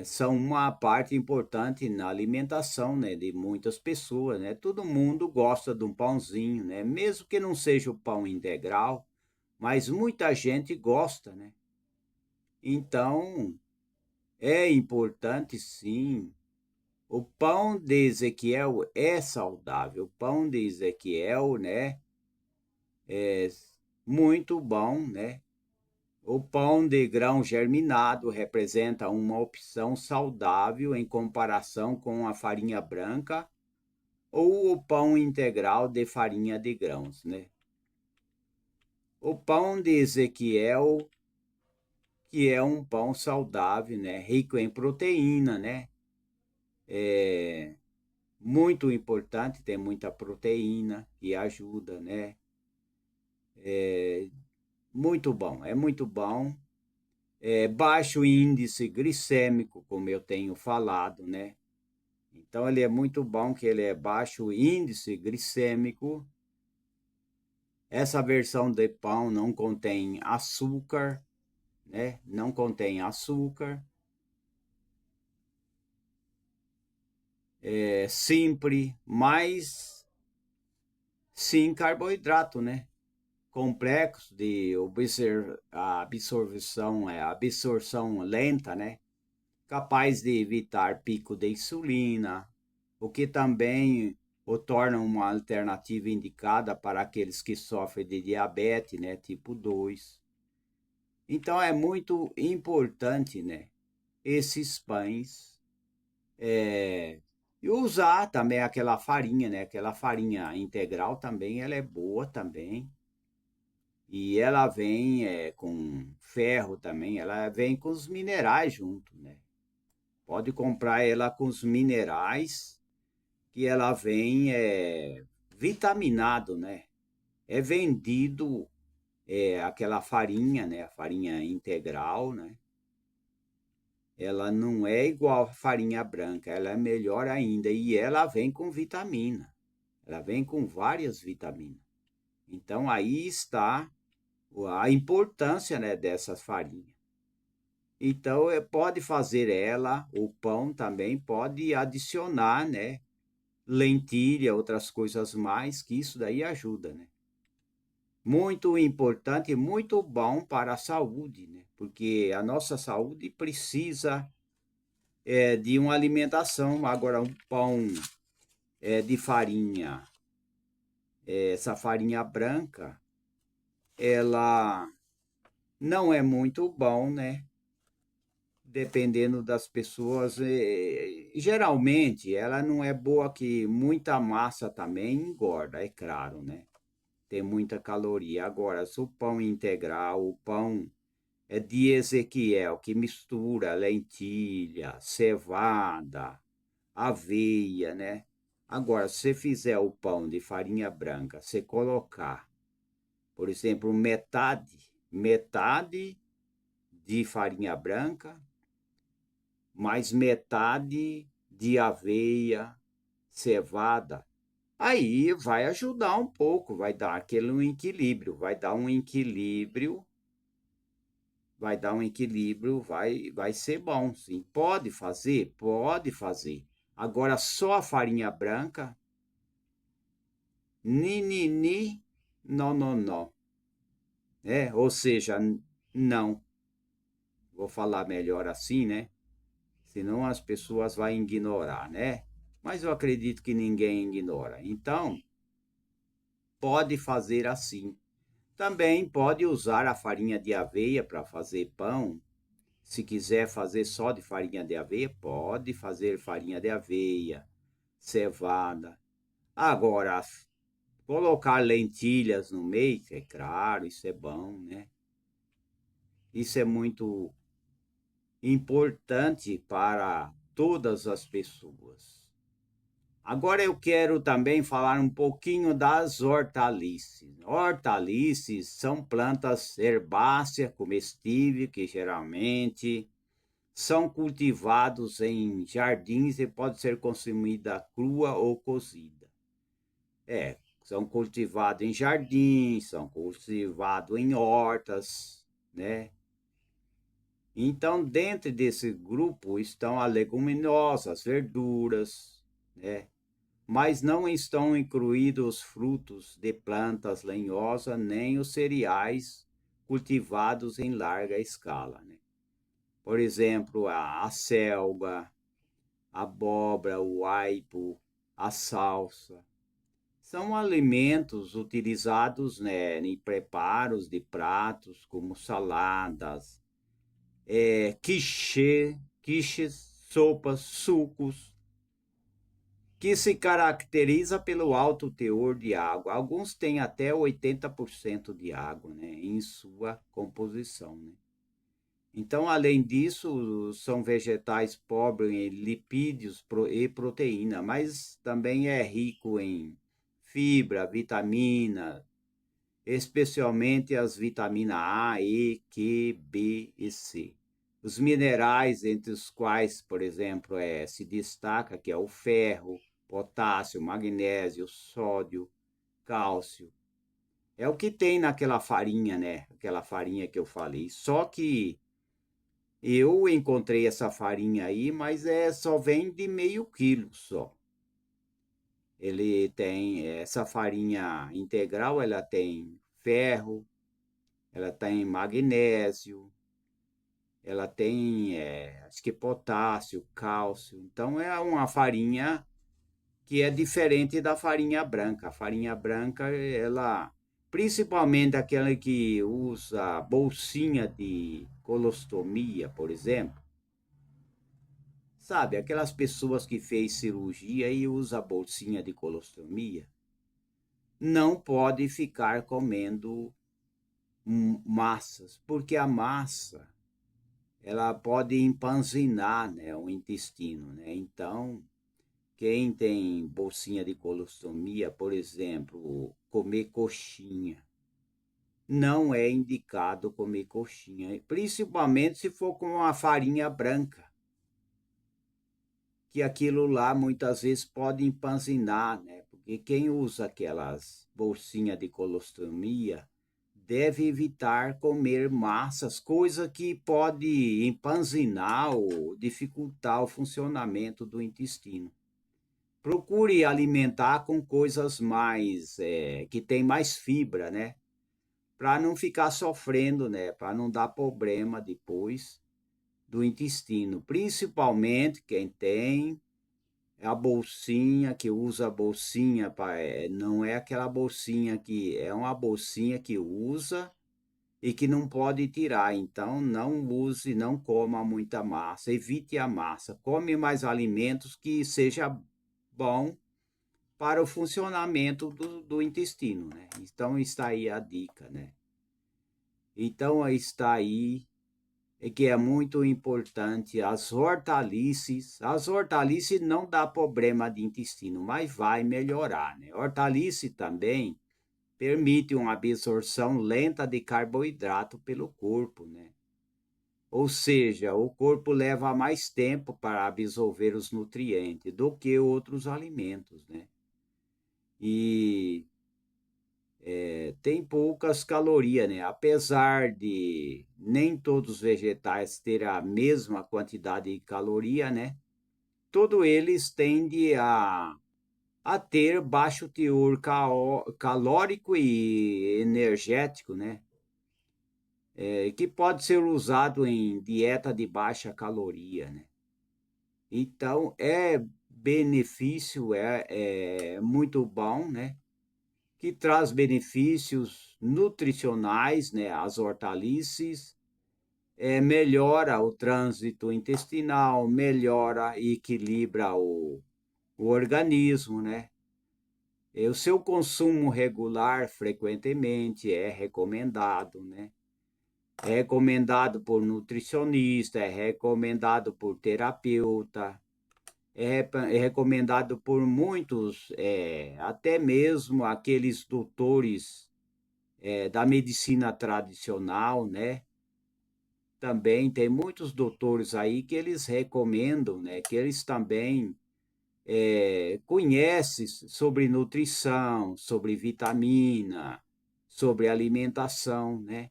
são uma parte importante na alimentação, né, de muitas pessoas, né? Todo mundo gosta de um pãozinho, né? Mesmo que não seja o pão integral, mas muita gente gosta, né? Então, é importante sim. O pão de Ezequiel é saudável. O pão de Ezequiel, né, é muito bom, né? O pão de grão germinado representa uma opção saudável em comparação com a farinha branca ou o pão integral de farinha de grãos, né? O pão de Ezequiel, que é um pão saudável, né, rico em proteína, né? É muito importante, tem muita proteína que ajuda, né? Muito bom, é muito bom. Baixo índice glicêmico, como eu tenho falado, né? Então ele é muito bom que ele é baixo índice glicêmico. Essa versão de pão não contém açúcar, né? Não contém açúcar. É simples, mas sim carboidrato, né? Complexo de absorção lenta, né? Capaz de evitar pico de insulina, o que também o torna uma alternativa indicada para aqueles que sofrem de diabetes, né, tipo 2. Então é muito importante, né, esses pães e usar também aquela farinha, né, aquela farinha integral também, ela é boa também. E ela vem com ferro também, ela vem com os minerais junto, né? Pode comprar ela com os minerais, que ela vem vitaminado, né? É vendido aquela farinha, né? A farinha integral, né? Ela não é igual a farinha branca, ela é melhor ainda e ela vem com vitamina. Ela vem com várias vitaminas. Então aí está a importância, né, dessas farinhas. Então, pode fazer ela, o pão também pode adicionar, né, lentilha, outras coisas mais, que isso daí ajuda, né? Muito importante e muito bom para a saúde, né? Porque a nossa saúde precisa de uma alimentação. Agora, um pão de farinha, essa farinha branca, ela não é muito bom, né? Dependendo das pessoas, geralmente ela não é boa que muita massa também engorda, é claro, né? Tem muita caloria. Agora, se o pão integral, o pão é de Ezequiel, que mistura lentilha, cevada, aveia, né? Agora, se você fizer o pão de farinha branca, você colocar, por exemplo, metade de farinha branca, mais metade de aveia, cevada, aí vai ajudar um pouco, vai dar aquele um equilíbrio, vai ser bom, sim. Pode fazer? Pode fazer. Agora, só a farinha branca, ni, não, não, não. É, ou seja, não. Vou falar melhor assim, né? Senão as pessoas vão ignorar, né? Mas eu acredito que ninguém ignora. Então, pode fazer assim. Também pode usar a farinha de aveia para fazer pão. Se quiser fazer só de farinha de aveia, pode fazer farinha de aveia, cevada. Agora, colocar lentilhas no meio, é claro, isso é bom, né? Isso é muito importante para todas as pessoas. Agora eu quero também falar um pouquinho das hortaliças. Hortaliças são plantas herbáceas comestíveis que geralmente são cultivados em jardins e pode ser consumida crua ou cozida. É, são cultivados em jardins, são cultivados em hortas, né? Então, dentro desse grupo estão as leguminosas, verduras, né? Mas não estão incluídos os frutos de plantas lenhosas nem os cereais cultivados em larga escala, né? Por exemplo, a selga, a abóbora, o aipo, a salsa. São alimentos utilizados, né, em preparos de pratos como saladas, quiches, sopas, sucos, que se caracteriza pelo alto teor de água. Alguns têm até 80% de água, né, em sua composição, né? Então, além disso, são vegetais pobres em lipídios e proteína, mas também é rico em fibra, vitamina, especialmente as vitaminas A, E, Q, B e C. Os minerais, entre os quais, por exemplo, se destaca que é o ferro, potássio, magnésio, sódio, cálcio. É o que tem naquela farinha, né? Aquela farinha que eu falei. Só que eu encontrei essa farinha aí, mas só vem de meio quilo só. Ele tem essa farinha integral, ela tem ferro, ela tem magnésio, ela tem, acho que potássio, cálcio. Então é uma farinha que é diferente da farinha branca. A farinha branca, ela, principalmente aquela que usa bolsinha de colostomia, por exemplo, sabe, aquelas pessoas que fez cirurgia e usa bolsinha de colostomia, não pode ficar comendo massas, porque a massa ela pode empanzinar, né, o intestino, né? Então, quem tem bolsinha de colostomia, por exemplo, comer coxinha, não é indicado comer coxinha, principalmente se for com uma farinha branca, que aquilo lá muitas vezes pode empanzinar, né? Porque quem usa aquelas bolsinhas de colostomia deve evitar comer massas, coisa que pode empanzinar ou dificultar o funcionamento do intestino. Procure alimentar com coisas mais, que tem mais fibra, né? Para não ficar sofrendo, né? Para não dar problema depois do intestino. Principalmente quem tem a bolsinha, que usa a bolsinha, não é aquela bolsinha que, é uma bolsinha que usa e que não pode tirar. Então, não use, não coma muita massa, evite a massa. Come mais alimentos que seja bom para o funcionamento do intestino, né? Então, está aí a dica, né? Então, está aí que é muito importante as hortaliças não dá problema de intestino, mas vai melhorar, né? Hortaliça também permite uma absorção lenta de carboidrato pelo corpo, né? Ou seja, o corpo leva mais tempo para absorver os nutrientes do que outros alimentos, né? E tem poucas calorias, né? Apesar de nem todos os vegetais terem a mesma quantidade de caloria, né? Todos eles tendem a ter baixo teor calórico e energético, né? Que pode ser usado em dieta de baixa caloria, né? Então, benefício, é muito bom, né? Que traz benefícios nutricionais, né? As hortaliças, melhora o trânsito intestinal, melhora e equilibra o organismo, né? E o seu consumo regular, frequentemente, é recomendado, né? É recomendado por nutricionista, é recomendado por terapeuta, é recomendado por muitos, até mesmo aqueles doutores da medicina tradicional, né? Também tem muitos doutores aí que eles recomendam, né? Que eles também conhecem sobre nutrição, sobre vitamina, sobre alimentação, né?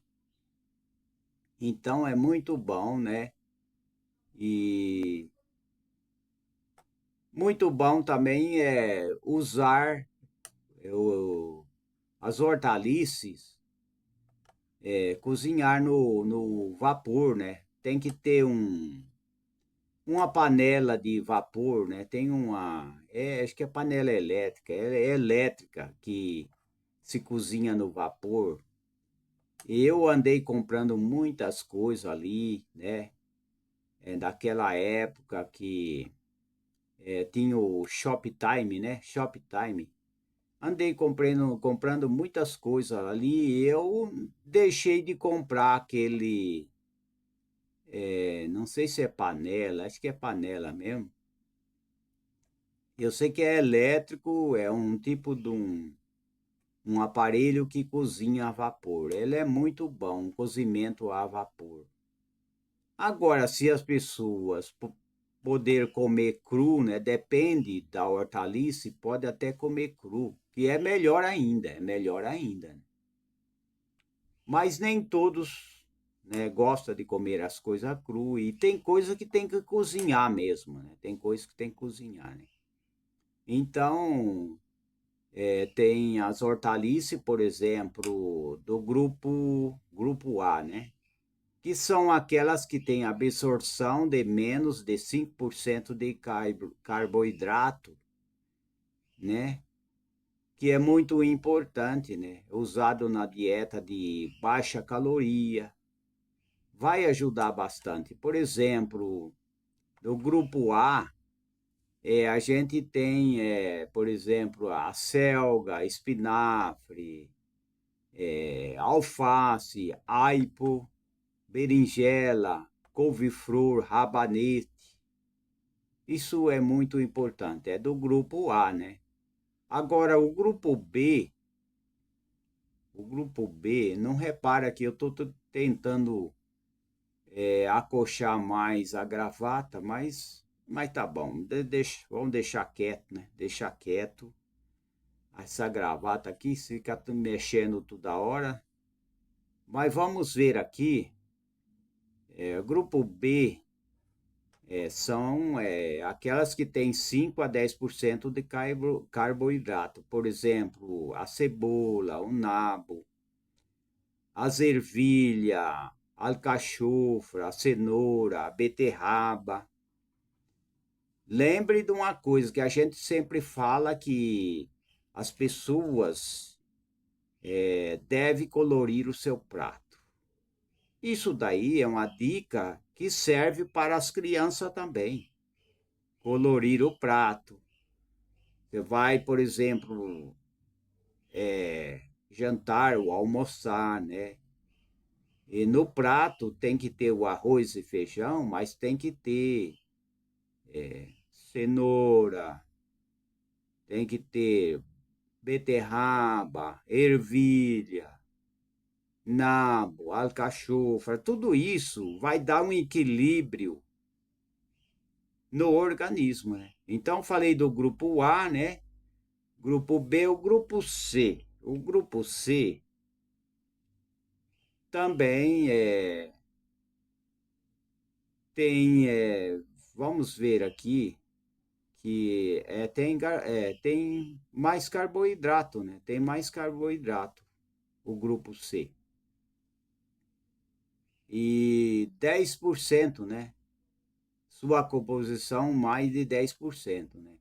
Então é muito bom, né? E muito bom também é usar as hortaliças, cozinhar no vapor, né? Tem que ter uma panela de vapor, né? Tem acho que é panela elétrica, é elétrica que se cozinha no vapor. Eu andei comprando muitas coisas ali, né? Daquela época que tinha o Shoptime, né? Shoptime. Andei comprando muitas coisas ali e eu deixei de comprar aquele, não sei se é panela, acho que é panela mesmo. Eu sei que é elétrico, é um tipo de um aparelho que cozinha a vapor. Ele é muito bom, um cozimento a vapor. Agora, se as pessoas poder comer cru, né? Depende da hortaliça, pode até comer cru, que é melhor ainda, né? Mas nem todos, né, gostam de comer as coisas cru e tem coisa que tem que cozinhar mesmo, né? Tem coisa que tem que cozinhar, né? Então, tem as hortaliças, por exemplo, do grupo A, né? Que são aquelas que têm absorção de menos de 5% de carboidrato, né? Que é muito importante, né? Usado na dieta de baixa caloria, vai ajudar bastante. Por exemplo, no grupo A, a gente tem, por exemplo, a selga, espinafre, alface, aipo, berinjela, couve-flor, rabanete. Isso é muito importante, é do grupo A, né? Agora, o grupo B, não repara que eu estou tentando acochar mais a gravata, mas tá bom, vamos deixar quieto, né? Deixar quieto. Essa gravata aqui fica mexendo toda hora. Mas vamos ver aqui, grupo B são aquelas que têm 5 a 10% de carboidrato. Por exemplo, a cebola, o nabo, as ervilha, alcachofra, a cenoura, a beterraba. Lembre de uma coisa que a gente sempre fala que as pessoas devem colorir o seu prato. Isso daí é uma dica que serve para as crianças também. Colorir o prato. Você vai, por exemplo, jantar ou almoçar, né? E no prato tem que ter o arroz e feijão, mas tem que ter cenoura, tem que ter beterraba, ervilha, nabo, alcachofra, tudo isso vai dar um equilíbrio no organismo, né? Então falei do grupo A, né? Grupo B, o grupo C. O grupo C também tem, vamos ver aqui, que tem mais carboidrato, né? Tem mais carboidrato, o grupo C. E 10%, né? Sua composição mais de 10%, né?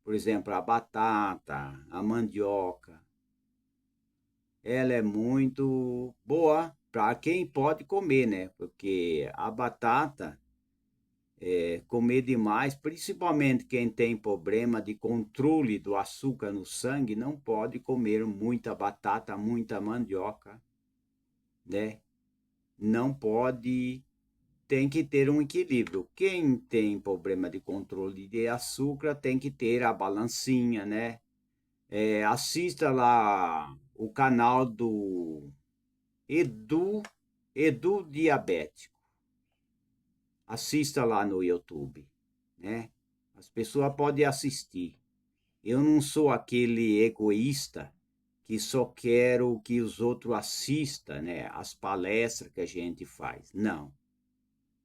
Por exemplo, a batata, a mandioca, ela é muito boa para quem pode comer, né? Porque a batata, comer demais, principalmente quem tem problema de controle do açúcar no sangue, não pode comer muita batata, muita mandioca, né? Não pode, tem que ter um equilíbrio. Quem tem problema de controle de açúcar tem que ter a balancinha, né? Assista lá o canal do Edu, Edu Diabético. Assista lá no YouTube, né? As pessoas podem assistir. Eu não sou aquele egoísta que só quero que os outros assistam, né? As palestras que a gente faz. Não.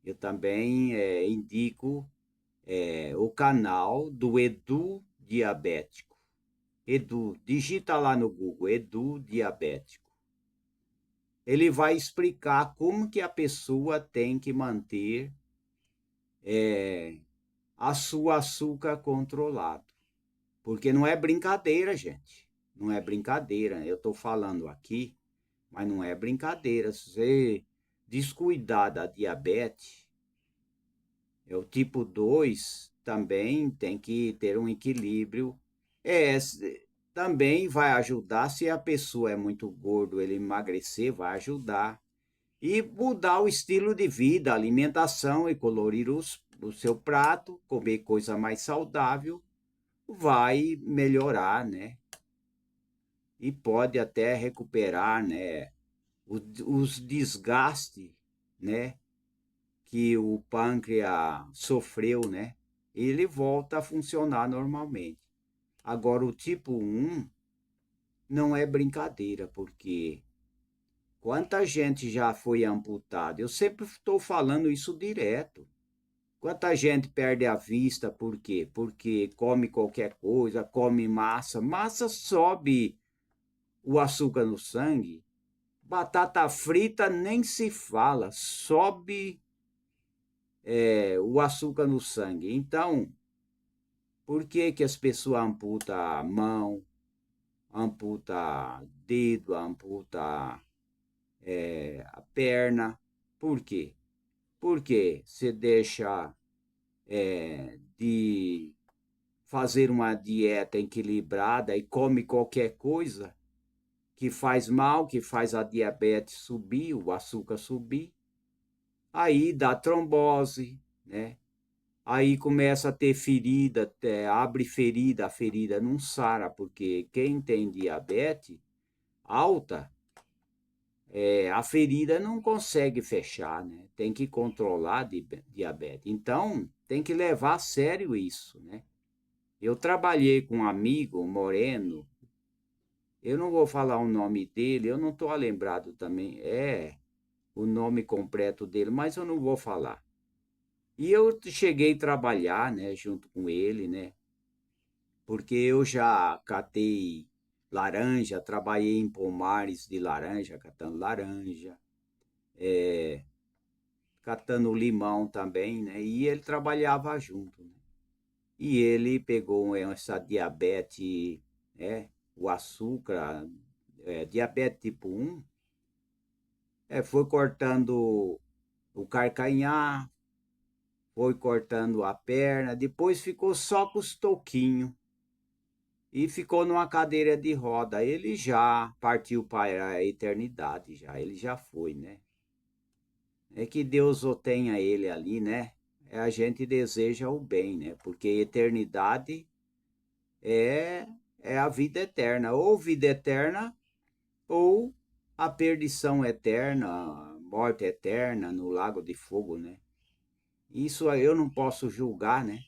Eu também indico o canal do Edu Diabético. Edu, digita lá no Google, Edu Diabético. Ele vai explicar como que a pessoa tem que manter a sua açúcar controlado. Porque não é brincadeira, gente. Não é brincadeira. Eu estou falando aqui, mas não é brincadeira. Se você descuidar da diabetes, o tipo 2 também tem que ter um equilíbrio. É, também vai ajudar, se a pessoa é muito gordo, ele emagrecer, vai ajudar. E mudar o estilo de vida, a alimentação e colorir o seu prato, comer coisa mais saudável, vai melhorar, né? E pode até recuperar, né? Os desgastes, né? Que o pâncreas sofreu, né? Ele volta a funcionar normalmente. Agora, o tipo 1 não é brincadeira, porque quanta gente já foi amputada? Eu sempre estou falando isso direto. Quanta gente perde a vista, por quê? Porque come qualquer coisa, come massa. Massa sobe o açúcar no sangue. Batata frita nem se fala, sobe o açúcar no sangue. Então, por que que as pessoas amputam a mão, amputam dedo, amputam a perna? Por quê? Porque você deixa de fazer uma dieta equilibrada e come qualquer coisa que faz mal, que faz a diabetes subir, o açúcar subir, aí dá trombose, né? Aí começa a ter ferida, abre ferida, a ferida não sara, porque quem tem diabetes alta, a ferida não consegue fechar, né? Tem que controlar a diabetes. Então, tem que levar a sério isso, né? Eu trabalhei com um amigo, um moreno, eu não vou falar o nome dele, eu não estou lembrado também, o nome completo dele, mas eu não vou falar. E eu cheguei a trabalhar, né, junto com ele, né, porque eu já catei laranja, trabalhei em pomares de laranja, catando laranja, catando limão também, né, e ele trabalhava junto, né. E ele pegou essa diabetes, né, o açúcar, diabetes tipo 1, Foi cortando o carcanhar, foi cortando a perna, depois ficou só com os toquinhos e ficou numa cadeira de roda. Ele já partiu para a eternidade, já, ele já foi, né? É que Deus o tenha ele ali, né? A gente deseja o bem, né? Porque eternidade é, é a vida eterna, ou vida eterna, ou a perdição eterna, a morte eterna no lago de fogo, né? Isso eu não posso julgar, né?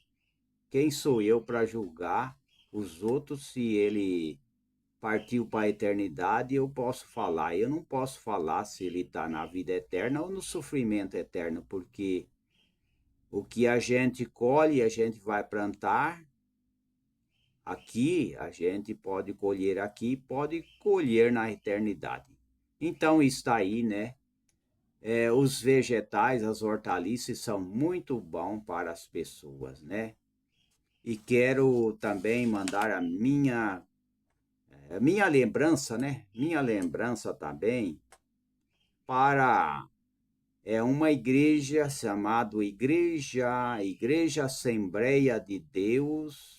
Quem sou eu para julgar os outros se ele partiu para a eternidade? Eu posso falar. Eu não posso falar se ele está na vida eterna ou no sofrimento eterno, porque o que a gente colhe, a gente vai plantar aqui, a gente pode colher aqui, pode colher na eternidade. Então está aí, né? Os vegetais, as hortaliças são muito bons para as pessoas, né? E quero também mandar a minha lembrança, né? Minha lembrança também para uma igreja chamada Igreja Assembleia de Deus,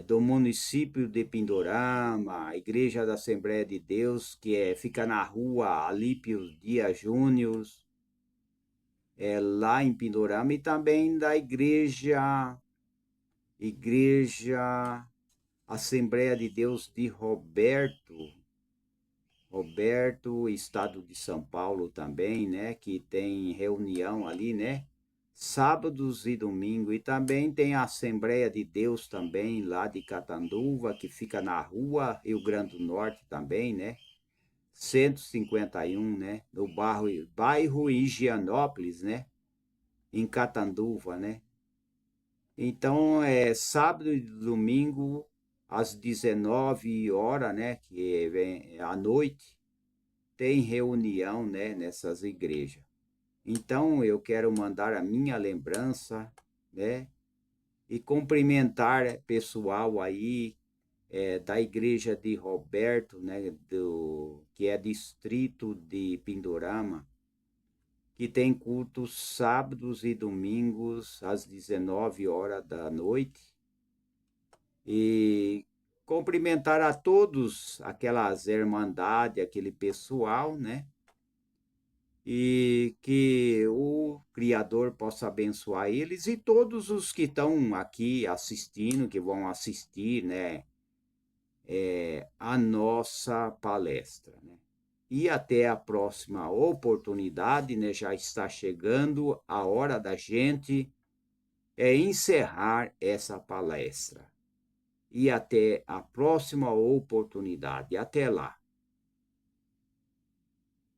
do município de Pindorama, a Igreja da Assembleia de Deus, que fica na rua Alípio Dias Júnior, lá em Pindorama, e também da Igreja Assembleia de Deus de Roberto, estado de São Paulo também, né, que tem reunião ali, né, sábados e domingo, e também tem a Assembleia de Deus também, lá de Catanduva, que fica na rua Rio Grande do Norte também, né, 151, né, no bairro Higienópolis, né, em Catanduva, né. Então, sábado e domingo, às 19 horas, né, que vem à noite, tem reunião, né, nessas igrejas. Então, eu quero mandar a minha lembrança, né, e cumprimentar pessoal aí da igreja de Roberto, né, que é distrito de Pindorama, que tem cultos sábados e domingos às 19 horas da noite. E cumprimentar a todos, aquelas irmandades, aquele pessoal, né? E que o Criador possa abençoar eles e todos os que estão aqui assistindo, que vão assistir, né? A nossa palestra, né? E até a próxima oportunidade, né? Já está chegando a hora da gente encerrar essa palestra. E até a próxima oportunidade. Até lá.